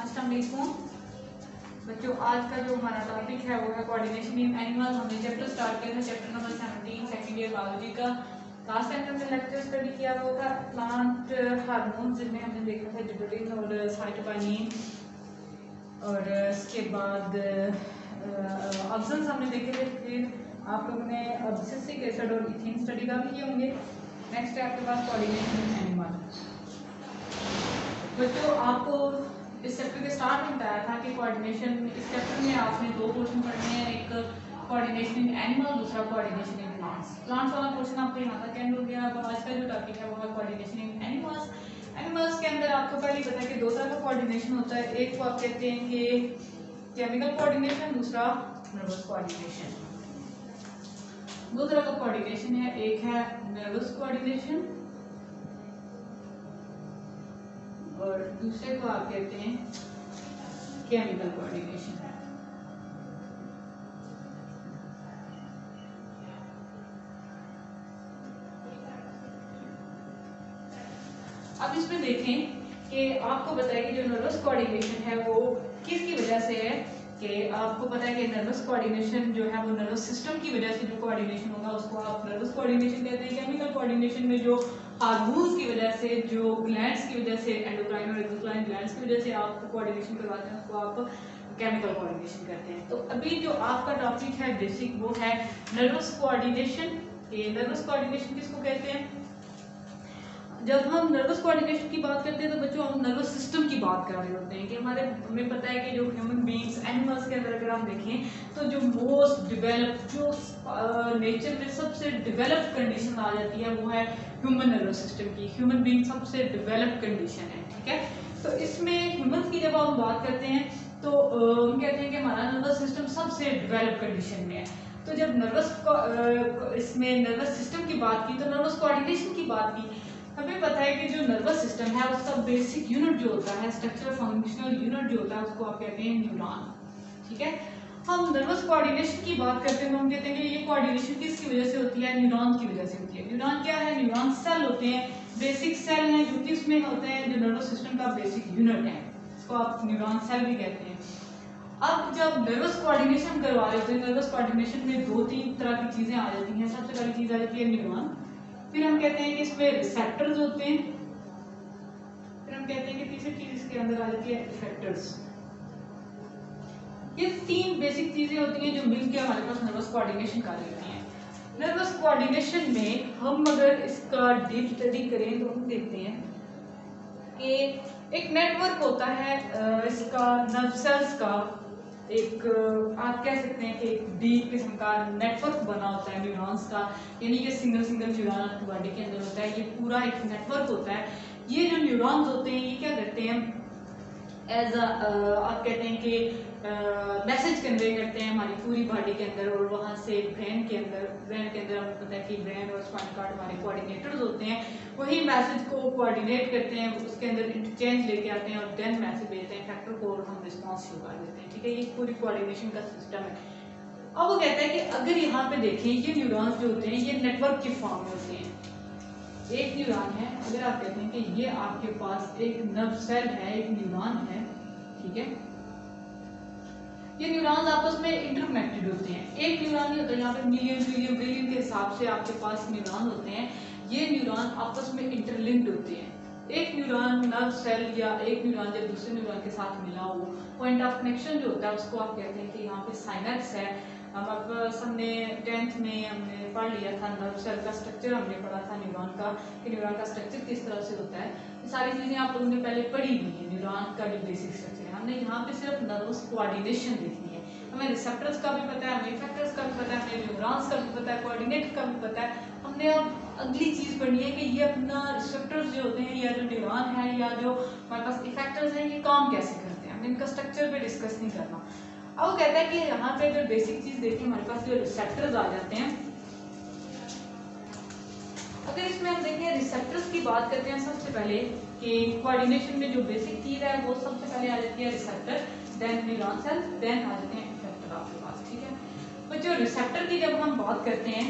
अस्सलाम वालेकुम बच्चों, आज का जो हमारा टॉपिक है वो है कोऑर्डिनेशन इन एनिमल। हमने चैप्टर स्टार्ट किया था, chapter number 17 second year biology का। लास्ट टाइम हमने लेक्चर स्टडी किया वो था प्लांट हार्मोन्स, जिनमें हमने देखा था जिबरेलिन और साइटोकिनिन, और इसके बाद ऑक्सीजन हमने देखे थे। फिर आप लोगों ने अब्सिसिक एसिड और इथेन स्टडी कर लिए होंगे। नेक्स्ट है आपके पास कोऑर्डिनेशन इन एनिमल। बच्चों, आपको इस चैप्टर के स्टार्ट में बताया था कि कोऑर्डिनेशन, इस चैप्टर में आपने दो पोर्शन पढ़ने हैं, एक कोऑर्डिनेशन इन एनिमल, दूसरा कोऑर्डिनेशन इन प्लांट्स। प्लांट्स वाला पोर्शन आपको यहाँ तक एंड हो गया। अब आज का जो टॉपिक है वो है कोऑर्डिनेशन इन एनिमल्स। एनिमल्स के अंदर आपको पहले पता है कि दो तरह का कोऑर्डिनेशन होता है। एक को आप कहते हैं कि केमिकल कोऑर्डिनेशन, दूसरा नर्वस कोऑर्डिनेशन। दो तरह का कोऑर्डिनेशन है, एक है नर्वस कोऑर्डिनेशन और दूसरे को आप कहते हैं केमिकल कोऑर्डिनेशन। अब इसमें देखें कि आपको बताया कि जो नर्वस कोऑर्डिनेशन है वो किसकी वजह से है। कि आपको पता है कि नर्वस कोऑर्डिनेशन जो है वो नर्वस सिस्टम की वजह से जो कोऑर्डिनेशन होगा उसको आप नर्वस कोऑर्डिनेशन कहते हैं। केमिकल कोऑर्डिनेशन में जो हार्मोन्स की वजह से, जो ग्लैंड्स की वजह से, एंडोक्राइन और एक्सोक्राइन ग्लैंड्स की वजह से आप कोऑर्डिनेशन करवाते हैं, उसको आप केमिकल कोऑर्डिनेशन करते हैं। तो अभी जो आपका टॉपिक है बेसिक वो है नर्वस कोऑर्डिनेशन। ये नर्वस कोऑर्डिनेशन किसको कहते हैं? जब हम नर्वस कोऑर्डिनेशन की बात करते हैं तो बच्चों हम नर्वस सिस्टम की बात कर रहे होते हैं कि हमें पता है कि जो ह्यूमन बीइंग्स, एनिमल्स के अंदर अगर हम देखें तो जो मोस्ट डिवेलप, जो नेचर में सबसे डेवलप्ड कंडीशन आ जाती है वो है ह्यूमन नर्वस सिस्टम की। ह्यूमन बीइंग सबसे डेवलप्ड कंडीशन है, ठीक है। तो इसमें ह्यूमन की जब हम बात करते हैं तो हम कहते हैं कि हमारा नर्वस सिस्टम सबसे डेवलप्ड कंडीशन में है। तो जब इसमें नर्वस सिस्टम की बात की तो नर्वस कोऑर्डिनेशन की बात की। हमें पता है कि जो नर्वस सिस्टम है उसका बेसिक यूनिट जो होता है, स्ट्रक्चरल फंक्शनल यूनिट जो होता है, उसको आप कहते हैं न्यूरॉन, ठीक है। हम नर्वस कोऑर्डिनेशन की बात करते हैं तो हम कहते हैं कि ये कोऑर्डिनेशन किसकी वजह से होती है? न्यूरॉन की वजह से होती है। न्यूरॉन क्या है? न्यूरॉन सेल होते हैं, बेसिक सेल हैं जो कि इसमें होते हैं, जो नर्वस सिस्टम का बेसिक यूनिट है, इसको आप न्यूरॉन सेल भी कहते हैं। अब जब नर्वस कोऑर्डिनेशन करवा रहे होते हैं, नर्वस कोऑर्डिनेशन में दो तीन तरह की चीजें आ जाती हैं। सबसे पहली चीज आ जाती है न्यूरॉन, फिर हम कहते हैं कि इसमें रिसेप्टर्स होते हैं, फिर हम कहते हैं कि तीसरी चीज इसके अंदर आ जाती है इफेक्टर्स। ये तीन बेसिक चीजें होती हैं जो मिलकर हमारे पास नर्वस कोऑर्डिनेशन कर लेती हैं। नर्वस कोऑर्डिनेशन में हम अगर इसका डीप स्टडी करें तो हम देखते हैं कि एक नेटवर्क होता है इसका, नर्व सेल्स का एक, आप कह सकते हैं कि एक डीप किस्म का नेटवर्क बना होता है न्यूरॉन्स का। यानी कि सिंगल सिंगल न्यूरॉन आपकी बॉडी के अंदर होता है, ये पूरा एक नेटवर्क होता है। ये जो न्यूरॉन्स होते हैं ये क्या करते हैं? एज आप कहते हैं कि मैसेज कन्वे करते हैं हमारी पूरी बॉडी के अंदर, और वहाँ से ब्रेन के अंदर हमें पता है कि ब्रेन और स्पाइनल कॉर्ड हमारे कोऑर्डिनेटर्स होते हैं। वही मैसेज को कोऑर्डिनेट करते हैं, उसके अंदर इंटरचेंज लेके आते हैं और देन मैसेज भेजते हैं फैक्टर को, और हम रिस्पॉन्स शुरू कर देते हैं, ठीक है। ये पूरी कोऑर्डिनेशन का सिस्टम है। अब वो कहता है कि अगर यहाँ पे देखें ये न्यूरॉन्स जो होते हैं ये नेटवर्क के फॉर्म में होते हैं। एक न्यूरॉन है, अगर आप कहते हैं कि ये आपके पास एक नर्व सेल है, एक न्यूरॉन है, ठीक है। ये न्यूरॉन्स आपस में इंटरकनेक्टेड होते हैं। एक न्यूरॉन नहीं होता, यहाँ पे मिलियन ट्रिलियन बिलियन के हिसाब से आपके पास न्यूरॉन होते हैं। ये न्यूरॉन आपस में इंटरलिंक्ड होते हैं। एक न्यूरॉन, नर्व सेल या एक न्यूरॉन जब दूसरे न्यूरॉन के साथ मिला हो, पॉइंट ऑफ कनेक्शन जो होता है उसको आप कहते हैं कि यहाँ पे साइनेप्स है। हम अब हमने 10th में हमने पढ़ लिया था, नर्व सेल का स्ट्रक्चर हमने पढ़ा था, न्यूरॉन का, कि न्यूरॉन का स्ट्रक्चर किस तरह से होता है। ये सारी चीजें आप लोगों ने पहले पढ़ी हुई है। न्यूरॉन का जो बेसिक स्ट्रक्चर है, हमने यहाँ पे सिर्फ नर्वस कोऑर्डिनेशन देखनी है। हमें रिसेप्टर्स का भी पता है, हमें इफेक्टर्स का भी पता है, हमें न्यूरॉन्स का भी पता है, कोऑर्डिनेट का भी पता है। हमने अब अगली चीज पढ़नी है कि ये अपना रिसेप्टर्स जो होते हैं या जो न्यूरॉन है या जो हमारे पास इफेक्टर्स हैं, ये काम कैसे करते हैं। हमें इनका स्ट्रक्चर पे डिस्कस नहीं करना। अब वो कहता है कि यहाँ पे अगर बेसिक चीज देखें, हमारे पास जो रिसेप्टर्स आ जाते हैं, अगर इसमें हम देखें रिसेप्टर्स की बात करते हैं सबसे पहले कि कोऑर्डिनेशन में जो बेसिक चीज है वो सबसे पहले आ जाती है receptor, then neuron cell, then आ जाते हैं इफेक्टर आपके पास, ठीक है। तो जो रिसेप्टर की जब हम बात करते हैं,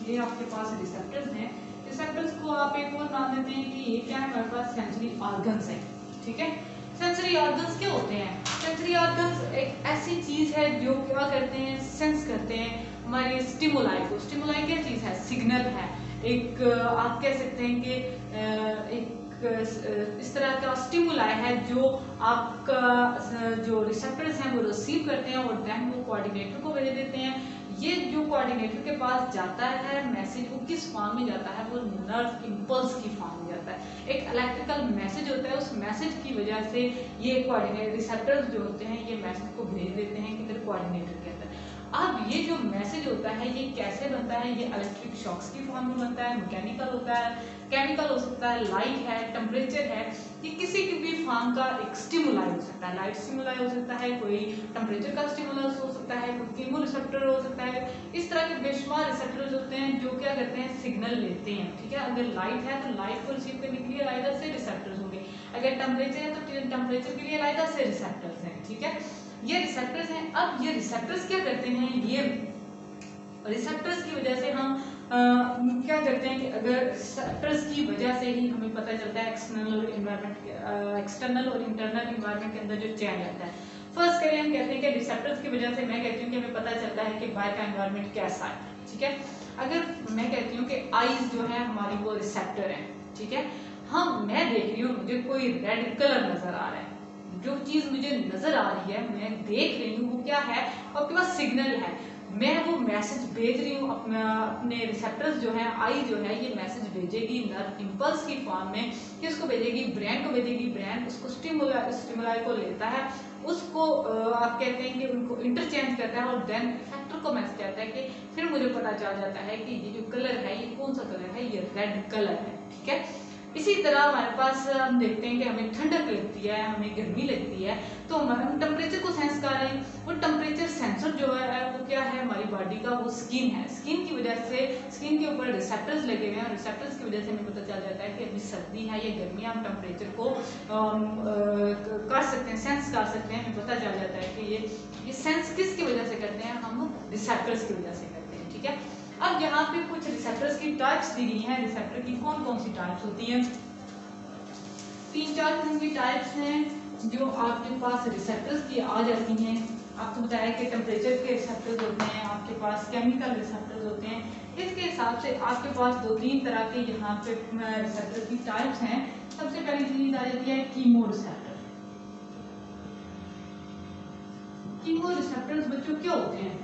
ये आपके पास रिसेप्टर्स हैं। रिसेप्टर्स को आप एक और नाम देते हैं कि ये क्या है? हमारे पास सेंसरी ऑर्गन्स है, ठीक है। सेंसरी सेंसरी ऑर्गन्स क्या होते हैं? सेंसरी ऑर्गन्स एक ऐसी चीज है जो क्या करते हैं, सेंस करते हैं हमारे स्टिमुलाई को। स्टिमुलाई क्या चीज है? सिग्नल है। एक आप कह सकते हैं कि एक इस तरह का स्टिमुलाई है जो आपका जो रिसेप्टर्स हैं वो रिसीव करते हैं और देन वो कोऑर्डिनेटर को भेज देते हैं। ये जो कोऑर्डिनेटर के पास जाता है मैसेज, वो किस फॉर्म में जाता है? वो नर्व इम्पल्स की फॉर्म में जाता है। एक इलेक्ट्रिकल मैसेज होता है, उस मैसेज की वजह से ये कोऑर्डिनेटर रिसेप्टर्स जो होते हैं ये मैसेज को भेज देते हैं कि फिर कोऑर्डिनेटर कहता है। अब ये जो मैसेज होता है ये कैसे बनता है? ये इलेक्ट्रिक शॉक्स की फॉर्म में बनता है, मैकेनिकल होता है, केमिकल हो सकता है, लाइट है, टेम्परेचर है, ये किसी की भी फॉर्म का एक स्टिमुलाई हो सकता है। लाइट स्टिमुलाई हो सकता है, कोई टेम्परेचर का स्टिमुलस हो सकता है, कोई कीमो रिसेप्टर हो सकता है। इस तरह के बेशुमार रिसेप्टर्स होते हैं जो क्या करते हैं, सिग्नल लेते हैं। ठीक है, अगर लाइट है तो लाइट को रिसीव करने के लिए अलग से रिसेप्टर्स होंगे, अगर टेम्परेचर है तो टेम्परेचर के लिए अलग से रिसेप्टर्स हैं। ठीक है, ये रिसेप्टर्स हैं। अब ये रिसेप्टर्स क्या करते हैं, ये रिसेप्टर्स की वजह से हम क्या करते हैं कि अगर रिसेप्टर्स की वजह से ही हमें पता चलता है एक्सटर्नल और इंटरनल इन्वायरमेंट के अंदर जो चेंज आता है। फर्स्ट करिए हम कहते हैं कि रिसेप्टर्स की वजह से मैं कहती हूँ कि हमें पता चलता है कि बाहर का एनवायरनमेंट कैसा है। ठीक है, अगर मैं कहती हूँ कि आईज जो है हमारी वो रिसेप्टर है। ठीक है, मैं देख रही हूँ, मुझे कोई रेड कलर नजर आ रहा है, जो चीज मुझे नजर आ रही है, मैं देख रही हूँ, वो क्या है? आपके पास सिग्नल है। मैं वो मैसेज भेज रही हूँ अपने रिसेप्टर्स जो है, आई जो है ये मैसेज भेजेगी नर्व इम्पल्स की फॉर्म में। किसको भेजेगी? ब्रेन को भेजेगी। ब्रेन उसको स्टिमुलाई को लेता है, उसको आप कहते हैं कि उनको इंटरचेंज करता है और देन इफेक्टर को मैसेज आता है कि फिर मुझे पता चल जाता है कि ये जो कलर है ये कौन सा कलर है, ये रेड कलर है। ठीक है, इसी तरह हमारे पास हम देखते हैं कि हमें ठंडक लगती है, हमें गर्मी लगती है, तो हम टेम्परेचर को सेंस कर रहे हैं। वो टेम्परेचर सेंसर जो है वो क्या है हमारी बॉडी का? वो स्किन है। स्किन की वजह से, स्किन के ऊपर रिसेप्टर्स लगे हुए हैं, रिसेप्टर्स की वजह से हमें पता चल जाता है कि अभी सर्दी है या गर्मी है। हम टेम्परेचर को कर सकते हैं, सेंस कर सकते हैं, हमें पता चल जाता है कि ये सेंस किसकी वजह से करते हैं? हम रिसेप्टर्स की वजह से करते हैं। ठीक है, अब यहाँ पे कुछ रिसेप्टर्स की टाइप्स दी गई हैं। रिसेप्टर की कौन कौन सी टाइप्स होती हैं? 3-4 किस्म की टाइप्स हैं जो आपके पास रिसेप्टर्स की आ जाती हैं। आपको बताया कि टेम्परेचर के रिसेप्टर्स होते हैं, आपके पास केमिकल रिसेप्टर्स होते हैं। इसके हिसाब से आपके पास 2-3 तरह के यहाँ पे रिसेप्टर की टाइप्स हैं। सबसे पहली चीज आ जाती है कीमो रिसेप्टर। कीमो रिसेप्टर्स बच्चों क्या होते हैं?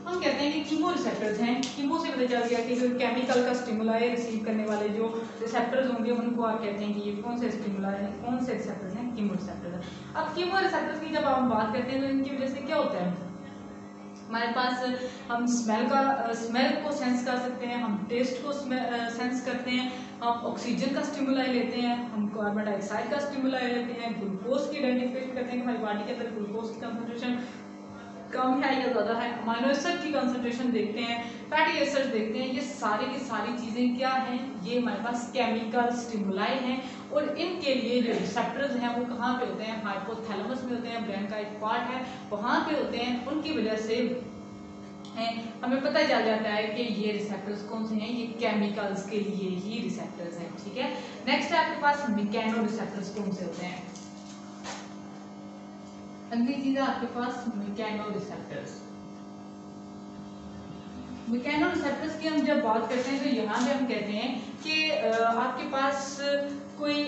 हम कहते हैं कि कीमो रिसेप्टर्स हैं। कीमो से पता चल गया कि जो केमिकल का स्टिमुलाई रिसीव करने वाले जो रिसेप्टर्स होंगे उनको आप कहते हैं कि ये कौन से स्टिमुलाई हैं, कौन से रिसेप्टर्स हैं? Chemo receptors. अब कीमो रिसेप्टर्स की जब हम बात करते हैं तो इनकी वजह से क्या होता है? हमारे पास हम स्मेल को सेंस कर सकते हैं, हम टेस्ट को सेंस करते हैं, हम ऑक्सीजन का स्टिमुलाई लेते हैं, हम कार्बन डाइऑक्साइड का स्टिमुलाई लेते हैं, ग्लूकोज की आइडेंटिफिकेशन करते हैं कि हमारी बॉडी के अंदर ग्लूकोज की कंसंट्रेशन कम है या ज़्यादा है, अमीनो एसिड की कंसंट्रेशन देखते हैं, फैटी एसिड्स देखते हैं। ये सारी की सारी चीज़ें क्या हैं? ये हमारे पास केमिकल स्टिमुलाई हैं और इनके लिए जो रिसेप्टर्स हैं वो कहाँ पे होते हैं? हाइपोथैलेमस में होते हैं, ब्रेन का एक पार्ट है वहाँ पे होते हैं। उनकी वजह से हमें पता चल जाता है कि ये रिसेप्टर्स कौन से हैं, ये केमिकल्स के लिए ही रिसेप्टर्स हैं। ठीक है, नेक्स्ट है आपके पास मैकेनो रिसेप्टर्स कौन से होते हैं? अगली चीज है आपके पास मैकेनो रिसेप्टर्स। मैकेनो रिसेप्टर्स की हम जब बात करते हैं तो यहाँ पे हम कहते हैं कि आपके पास कोई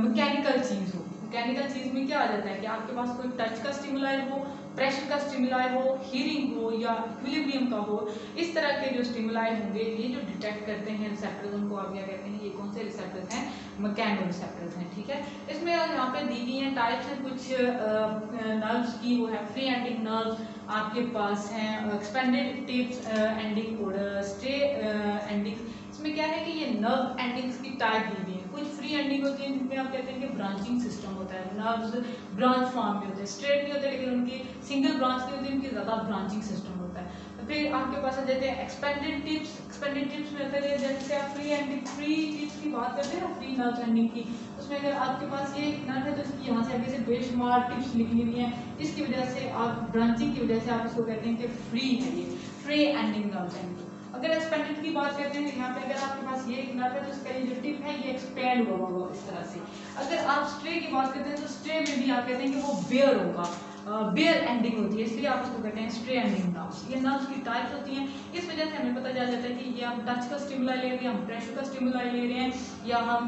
मैकेनिकल चीज हो। मैकेनिकल चीज में क्या आ जाता है कि आपके पास कोई टच का स्टिमुलाई हो, प्रेशर का स्टिमुलाई हो, हीरिंग हो या इक्विलिब्रियम का हो। इस तरह के जो स्टिमुलाई होंगे ये जो डिटेक्ट करते हैं रिसेप्टर्स, उनको आप क्या कहते हैं? ये कौन से रिसेप्टर्स हैं? मैकेनो रिसेप्टर्स हैं। ठीक है, इसमें यहाँ पे दी गई हैं टाइप्स हैं कुछ नर्व्स की। वो है फ्री एंडिंग नर्व्स, आपके पास हैं एक्सपेंडेड टिप्स एंडिंग और स्टे एंडिंग। इसमें क्या है कि ये नर्व एंडिंग्स की टाइप दी गई है। कुछ फ्री एंडिंग होती है जिनमें आप कहते हैं कि ब्रांचिंग सिस्टम होता है, नर्व्स ब्रांच फॉर्म में होते हैं, स्ट्रेट नहीं होते लेकिन उनकी सिंगल ब्रांच नहीं होती, उनकी ज़्यादा ब्रांचिंग सिस्टम होता है। तो फिर आपके पास आ जाते हैं एक्सपेंडेड टिप्स। एक्सपेंडेड टिप्स में होता है जैसे आप फ्री टिप्स की बात करते हैं ना, फ्री नर्व एंडिंग की, उसमें अगर आपके पास ये नर्व है तो इसकी यहाँ से आगे से बेशुमार टिप्स लिखी हुई हैं। इसकी वजह से आप ब्रांचिंग की वजह से आप इसको कहते हैं कि फ्री है, ये फ्री एंडिंग नर्व एंडिंग। अगर एक्सपेंडेड की बात करते हैं, यहाँ पे अगर आपके पास ये एक नर्व है तो इसका ये जो टिप है ये एक्सपेंड हुआ होगा इस तरह से। अगर आप स्ट्रे की बात करते हैं तो स्ट्रे में भी आप कहते हैं कि वो बेयर होगा, बेयर एंडिंग होती है, इसलिए आप उसको कहते हैं स्ट्रे एंडिंग नर्व्स। ये नर्व्स की टाइप्स होती हैं, इस वजह से हमें पता चल जाता है कि ये हम टच का स्टिमुलाई ले रहे हैं, हम प्रेशर का स्टिमुलाई ले रहे हैं, या हम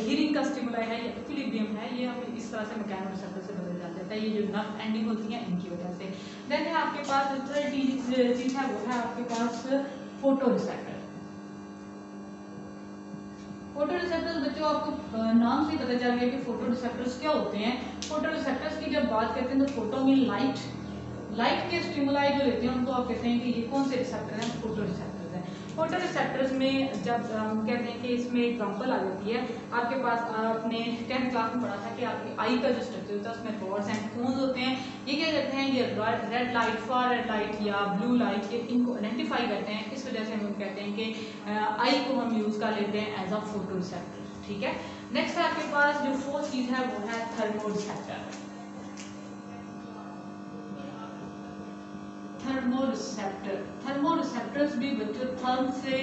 हीरिंग का स्टिमुलाई है या इक्विलिब्रियम है, ये हम इस तरह से मैकेनोरिसेप्टर से बदल जाता है, ये जो नर्व एंडिंग होती है इनकी वजह से। देन है आपके पास थर्ड चीज है वो है आपके पास फोटो रिसेप्टर। फोटो रिसेप्टर्स बच्चों आपको नाम से पता चल गया कि फोटो रिसेप्टर्स क्या होते हैं। फोटो रिसेप्टर्स की जब बात करते हैं तो फोटो में लाइट के स्टिमुलाई जो लेते हैं उनको आप कहते हैं कि ये कौन से रिसेप्टर हैं, फोटो रिसेप्टर्स हैं। फोटो रिसेप्टर्स में जब हम कहते हैं कि इसमें एग्जांपल आ जाती है, आपके पास आपने 10th क्लास में पढ़ा था कि आपकी आई का जो स्ट्रक्चर होता है उसमें रॉड्स एंड कोन्स होते हैं। ये क्या करते हैं, ये red light, far red light या ब्लू लाइट, ये इनको आइडेंटिफाई करते हैं। इस वजह से हम कहते हैं कि आई को हम यूज कर लेते हैं एज अ फोटो रिसेप्टर। ठीक है, नेक्स्ट आपके पास जो फोर्थ चीज है वो है थर्मोरिसेप्टर। थर्मोरिसेप्टर्स भी बच्चों थर्म से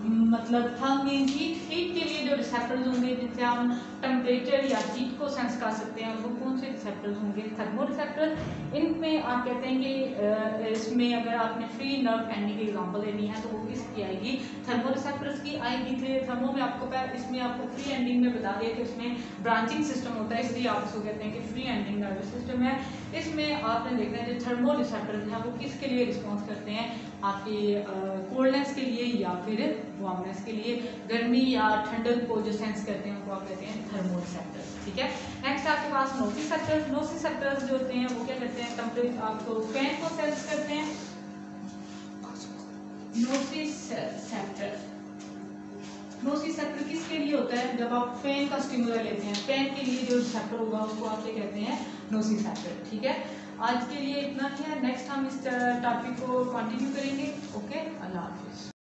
मतलब थर्म मीन हीट के लिए जो रिसेप्टर्स होंगे जिनसे हम टेम्परेचर या हीट को सेंस कर सकते हैं, वो कौन से रिसेप्टर्स होंगे, थर्मोरिसेप्टर। इनमें आप कहते हैं कि इसमें अगर आपने फ्री नर्व एंडिंग की एग्जांपल लेनी है तो वो किसकी आएगी, थर्मोरिसेप्टर्स की आएगी। थर्मो में आपको इसमें आपको फ्री एंडिंग में बता दिया कि इसमें ब्रांचिंग सिस्टम होता है, इसलिए आप इसको कहते हैं कि फ्री एंडिंग नर्वस सिस्टम है। इसमें आपने देखना है जो थर्मोरिसेप्टर्स हैं वो किसके लिए रिस्पॉन्स करते हैं, आपके कोल्डनेस के लिए या फिर वार्मनेस के लिए, गर्मी या ठंडक को जो सेंस करते हैं उनको आप कहते हैं थर्मोरिसेप्टर्स। ठीक है, नेक्स्ट आपके पास नोसिसेप्टर्स। नोसिसेप्टर्स जो होते हैं वो क्या करते हैं, टेम्परेचर आपको फैन को सेंस करते हैं। नोसिसेप्टर किसके लिए होता है, जब आप फैन का स्टिमुलस लेते हैं, फैन के लिए जो रिसेप्टर होगा उसको आप क्या कहते हैं, नोसिसेप्टर। ठीक है, आज के लिए इतना ही है, नेक्स्ट हम इस टॉपिक को कंटिन्यू करेंगे। ओके, अल्लाह हाफिज।